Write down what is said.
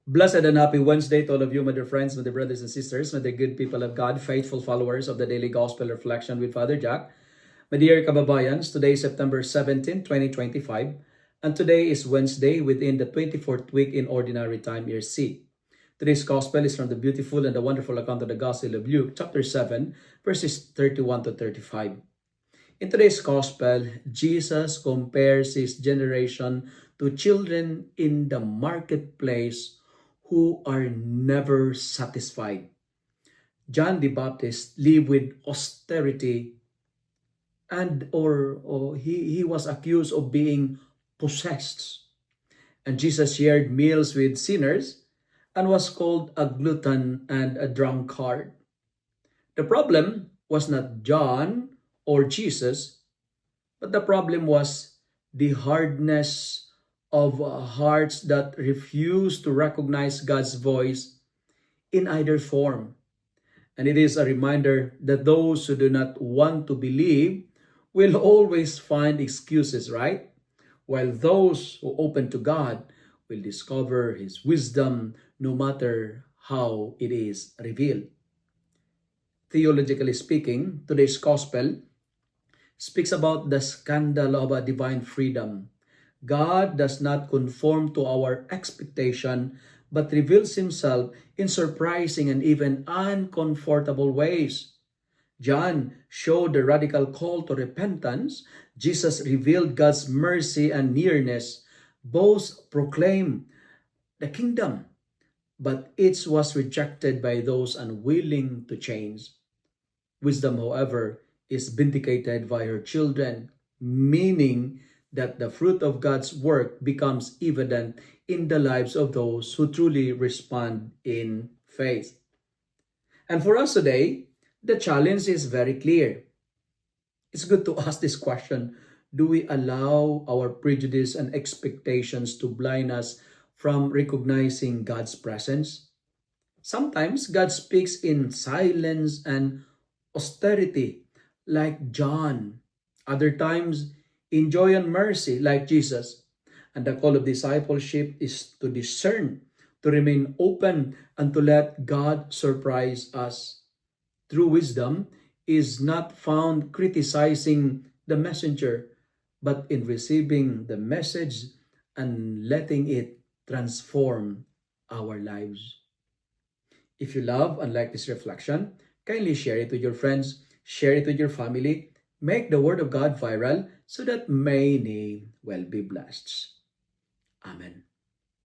Blessed and happy Wednesday to all of you, my dear friends, my dear brothers and sisters, my dear good people of God, faithful followers of the Daily Gospel Reflection with Father Jack. My dear kababayans, today is September 17, 2025, and today is Wednesday within the 24th week in Ordinary Time, Year C. Today's Gospel is from the beautiful and the wonderful account of the Gospel of Luke, chapter 7, verses 31 to 35. In today's Gospel, Jesus compares his generation to children in the marketplace who are never satisfied. John the Baptist lived with austerity or he was accused of being possessed. And Jesus shared meals with sinners and was called a glutton and a drunkard. The problem was not John or Jesus, but the problem was the hardness of hearts that refuse to recognize God's voice in either form. And it is a reminder that those who do not want to believe will always find excuses, right? While those who open to God will discover His wisdom no matter how it is revealed. Theologically speaking, today's Gospel speaks about the scandal of a divine freedom. God does not conform to our expectation, but reveals Himself in surprising and even uncomfortable ways. John showed the radical call to repentance. Jesus revealed God's mercy and nearness. Both proclaim the kingdom, but each was rejected by those unwilling to change. Wisdom, however, is vindicated by her children, meaning that the fruit of God's work becomes evident in the lives of those who truly respond in faith. And for us today, the challenge is very clear. It's good to ask this question: do we allow our prejudice and expectations to blind us from recognizing God's presence? Sometimes God speaks in silence and austerity, like John. Other times, in joy and mercy, like Jesus. And the call of discipleship is to discern, to remain open, and to let God surprise us. True wisdom is not found criticizing the messenger, but in receiving the message and letting it transform our lives. If you love and like this reflection, kindly share it with your friends, share it with your family, make the Word of God viral so that many will be blessed. Amen.